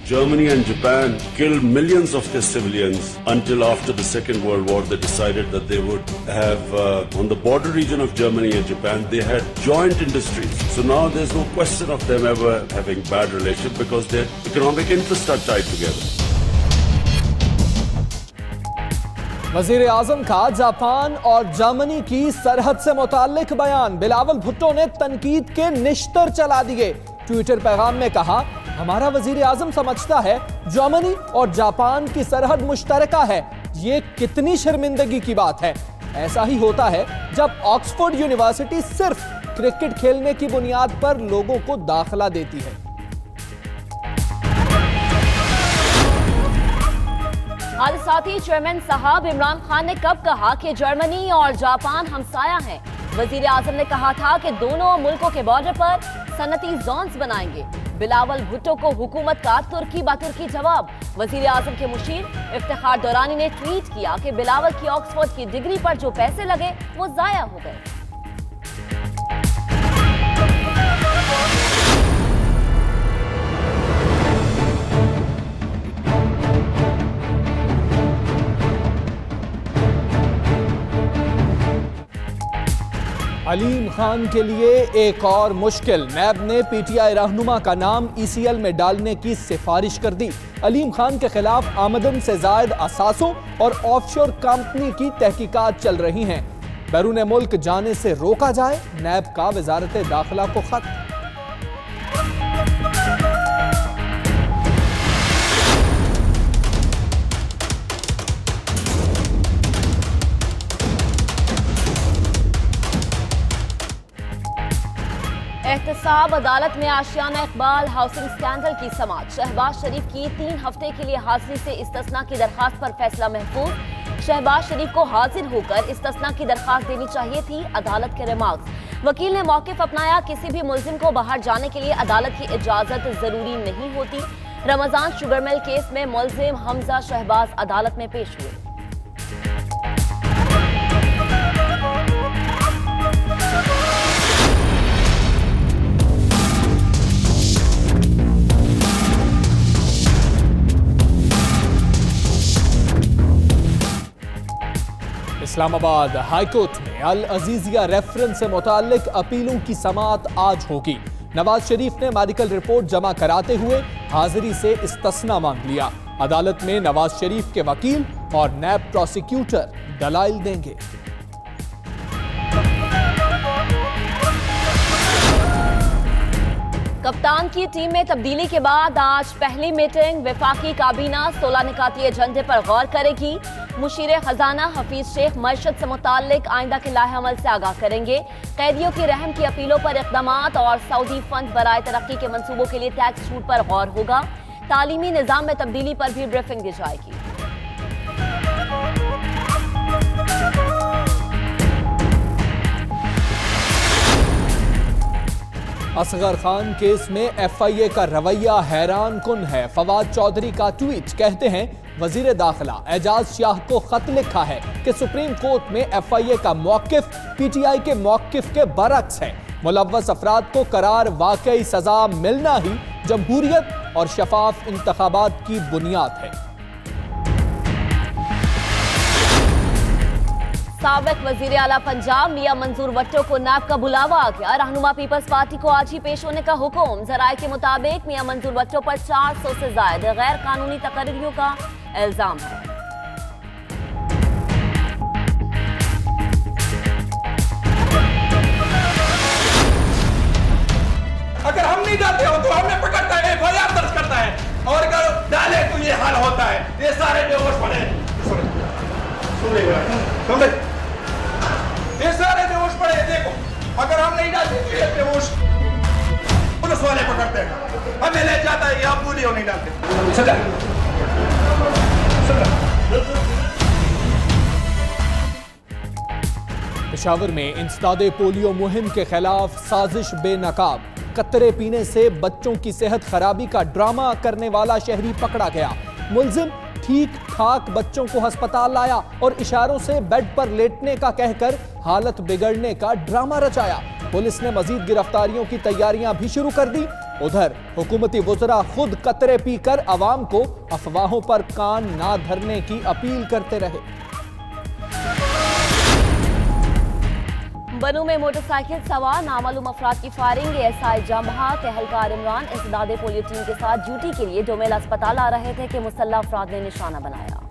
Germany and Japan killed millions of their civilians until after the Second World War they decided that they would have, on the border region of Germany and Japan, they had joint industries. So now there's no question of them ever having bad relations because their economic interests are tied together. वजीर आजम का Japan और Germany की सरहद से मुताल्लिक बयान। बिलावल भुट्टो ने तनकीद के निश्तर चला दिए। ट्विटर पैगाम में कहा, हमारा वजीर आजम समझता है जर्मनी और जापान की सरहद मुश्तरका है। ये कितनी शर्मिंदगी की बात है। ऐसा ही होता है जब ऑक्सफोर्ड यूनिवर्सिटी सिर्फ क्रिकेट खेलने की बुनियाद पर लोगों को दाखिला देती है। आज साथी चेयरमैन साहब, इमरान खान ने कब कहा कि जर्मनी और जापान हमसाया हैं? वजीर आजम ने कहा था कि दोनों मुल्कों के बॉर्डर पर सनती जोन्स बनाएंगे। बिलावल भुट्टो को हुकूमत का तुर्की बातुर्की जवाब। वजीर आजम के मुशीर इफ्तिखार दौरानी ने ट्वीट किया कि बिलावल की ऑक्सफोर्ड की डिग्री पर जो पैसे लगे वो जाया हो गए। अलीम खान के लिए एक और मुश्किल। नैब ने पीटीआई रहनुमा का नाम ईसीएल में डालने की सिफारिश कर दी। अलीम खान के खिलाफ आमदन से जायद असासों और ऑफशोर कंपनी की तहकीकात चल रही हैं। बैरून मुल्क जाने से रोका जाए, नैब का वजारत दाखिला को खत। एहतसाब अदालत में आशियाना इकबाल हाउसिंग स्कैंडल की समाअत। शहबाज शरीफ की 3 हफ्ते के लिए हाजिरी से इस्तिस्ना की दरखास्त पर फैसला महफूज। शहबाज शरीफ को हाजिर होकर इस्तिस्ना की दरखास्त देनी चाहिए थी, अदालत के रिमार्क्स। वकील ने मौकिफ अपनाया, किसी भी मुल्जिम को बाहर जाने के लिए अदालत की इजाजत जरूरी नहीं होती। रमजान शुगर मिल केस में मुल्जिम हमजा शहबाज अदालत में पेश हुए। इस्लामाबाद हाईकोर्ट में अल अजीजिया रेफरेंस से मुताल्लिक अपीलों की समाअत आज होगी। नवाज शरीफ ने मेडिकल रिपोर्ट जमा कराते हुए हाजिरी से इस्तिस्ना मांग लिया। अदालत में नवाज शरीफ के वकील और नैब प्रोसिक्यूटर दलाइल देंगे। कप्तान की टीम में तब्दीली के बाद आज पहली मीटिंग। वफाकी काबीना 16 निकाती एजेंडे पर गौर करेगी। मुशीर खजाना हफीज शेख मईशत से मुताल्लिक आइंदा के लाहे अमल से आगाह करेंगे। कैदियों की रहम की अपीलों पर इक़दामात और सऊदी फंड बराए तरक्की के मंसूबों के लिए टैक्स छूट पर गौर होगा। तालीमी निज़ाम में तब्दीली पर भी ब्रीफिंग दी जाएगी। असगर खान केस में एफआईए का रवैया हैरान कुन है। फवाद चौधरी का ट्वीट, कहते हैं वजीर दाखिला एजाज शाह को खत लिखा है कि सुप्रीम कोर्ट में एफआईए का मौकिफ पीटीआई के मौकिफ के बरक्स है। मुलव्वस अफराद को करार वाकई सजा मिलना ही जमहूरियत और शफाफ इंतखाबात की बुनियाद है। साबिक वजीर आला पंजाब मियां मंजूर वट्टो को नैब का बुलावा आ गया। रहनुमा पीपल्स पार्टी को आज ही पेश होने का हुक्म। जराये के मुताबिक मियां मंजूर वट्टो पर 400 से ज्यादा गैर कानूनी तकरीरों का इल्जाम है। अगर हम नहीं जाते हो तो हमें पकड़ता है, एफआईआर दर्ज करता है, और अगर डाले तो ये हाल होता है। ये सारे बेहोश पड़े, ये सारे बेहोश पड़े। देखो, अगर हम नहीं डालते तो ये बेहोश पुलिस वाले पकड़ते हैं, हमें ले जाता है, आप पूरी नहीं डालते। पेशावर में इंसदादे पोलियो मुहिम के खिलाफ साजिश बेनकाब। कतरे पीने से बच्चों की सेहत खराबी का ड्रामा करने वाला शहरी पकड़ा गया। मुलजिम ठीक ठाक बच्चों को अस्पताल लाया और इशारों से बेड पर लेटने का कहकर हालत बिगड़ने का ड्रामा रचाया। पुलिस ने मजीद गिरफ्तारियों की तैयारियां भी शुरू कर दी। उधर हुकूमती वुज़रा खुद कतरे पीकर अवाम को अफवाहों पर कान ना धरने की अपील करते रहे। बनू में मोटरसाइकिल सवार नामालूम अफराद की फायरिंग। एएसआई जंबहा के एहलकार इमरान इंसदादे पोलियो टीम के साथ ड्यूटी के लिए डोमेल अस्पताल आ रहे थे कि मुसल्लह अफराद ने निशाना बनाया।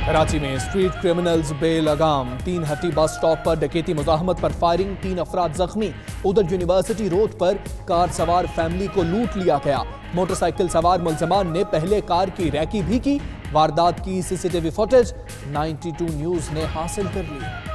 कराची में स्ट्रीट क्रिमिनल्स बेलगाम। 3 हट्टी बस स्टॉप पर डकैती मुजाहमत पर फायरिंग, 3 अफराद जख्मी। उधर यूनिवर्सिटी रोड पर कार सवार फैमिली को लूट लिया गया। मोटरसाइकिल सवार मुलजमान ने पहले कार की रैकी भी की। वारदात की सीसीटीवी फुटेज 92 न्यूज ने हासिल कर ली।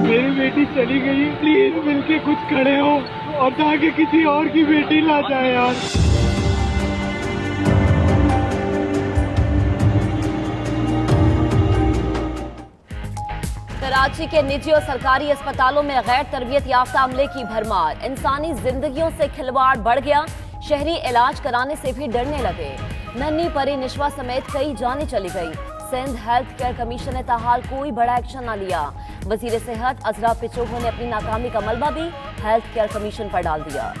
मेरी बेटी चली गई, प्लीज मिलके कुछ खड़े हो और ताकि किसी और की बेटी ना जाए यार। कराची के निजी और सरकारी अस्पतालों में गैर तरबियत याफ्ता अमले की भरमार। इंसानी जिंदगियों से खिलवाड़ बढ़ गया। शहरी इलाज कराने से भी डरने लगे। नन्ही परी निशवा समेत कई जानें चली गई। सिंध हेल्थ केयर कमीशन ने ताहाल कोई बड़ा एक्शन न लिया। वजीर सेहत अजरा पिचोहो ने अपनी नाकामी का मलबा भी हेल्थ केयर कमीशन पर डाल दिया।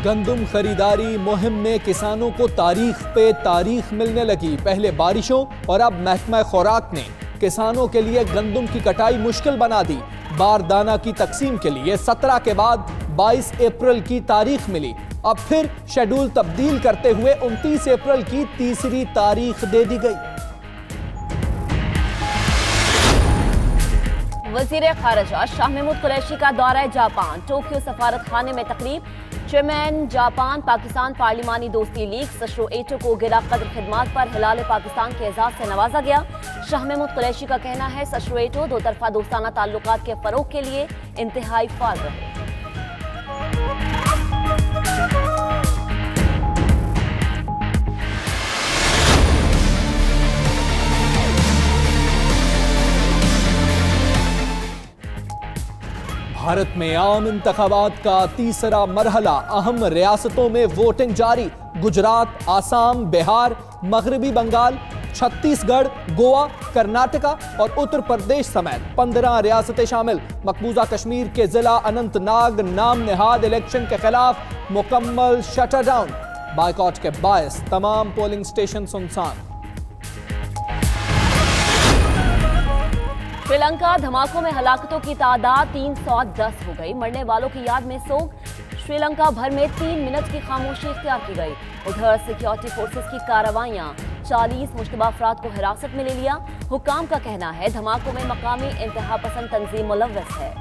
गंदुम खरीदारी मुहिम में किसानों को तारीख पे तारीख मिलने लगी। पहले बारिशों और अब महकमा खुराक ने किसानों के लिए गंदुम की कटाई मुश्किल बना दी। बारदाना की तकसीम के लिए 17 के बाद 22 अप्रैल की तारीख मिली। अब फिर शेड्यूल तब्दील करते हुए 29 अप्रैल की तीसरी तारीख दे दी गई। वजीर खारजा शाह महमूद कुरैशी का दौरा जापान। टोक्यो सफारत खाने में तकरीब। चेयरमैन जापान पाकिस्तान पार्लिमानी दोस्ती लीग सशरो एटो को गिरा कदर खिदमात पर हिलाल पाकिस्तान के एजाज से नवाजा गया। शाह महमूद कुरैशी का कहना है सशरो एटो दो तरफा दोस्ताना ताल्लुकात के फरोग के लिए इंतहाई फाल रहे। भारत में आम इंतखाबात का तीसरा मरहला। अहम रियासतों में वोटिंग जारी। गुजरात, आसाम, बिहार, मगरबी बंगाल, छत्तीसगढ़, गोवा, कर्नाटका और उत्तर प्रदेश समेत 15 रियासतें शामिल। मकबूजा कश्मीर के जिला अनंतनाग नाम नेहाद इलेक्शन के खिलाफ मुकम्मल शटरडाउन। बायकॉट के बायस तमाम पोलिंग स्टेशन सुनसान। श्रीलंका धमाकों में हलाकतों की तादाद 310 हो गई। मरने वालों की याद में सोग। श्रीलंका भर में 3 मिनट की खामोशी इख्तियार की गई। उधर सिक्योरिटी फोर्सेस की कार्रवाइयां। 40 मुश्तबा अफराद को हिरासत में ले लिया। हुक्काम का कहना है धमाकों में मकामी इंतहा पसंद तंजीम मुलव्वस है।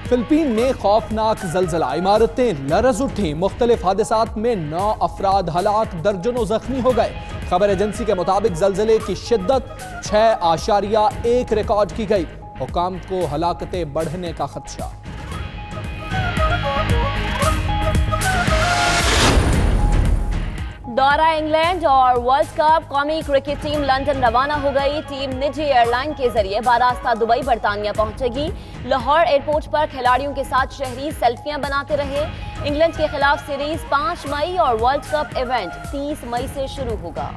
फिलिपीन में खौफनाक जलजला। इमारतें लरज उठी। मुख्तलिफ हादसात में 9 अफराद हलाक, दर्जनों जख्मी हो गए। खबर एजेंसी के मुताबिक जलजले की शिद्दत 6.1 रिकॉर्ड की गई। हुकाम को हलाकतें बढ़ने का खदशा। दौरा इंग्लैंड और वर्ल्ड कप। कौमी क्रिकेट टीम लंदन रवाना हो गई। टीम निजी एयरलाइन के जरिए बारास्ता दुबई बरतानिया पहुंचेगी। लाहौर एयरपोर्ट पर खिलाड़ियों के साथ शहरी सेल्फियां बनाते रहे। इंग्लैंड के खिलाफ सीरीज 5 मई और वर्ल्ड कप इवेंट 30 मई से शुरू होगा।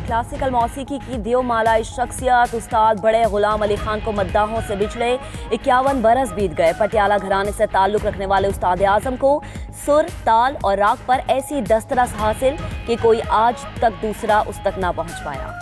क्लासिकल मौसीकी की देवमालाई शख्सियत उस्ताद बड़े गुलाम अली खान को मद्दाहों से बिछड़े 51 बरस बीत गए। पटियाला घराने से ताल्लुक रखने वाले उस्ताद आजम को सुर, ताल और राग पर ऐसी दस्तरस हासिल कि कोई आज तक दूसरा उस तक ना पहुंच पाया।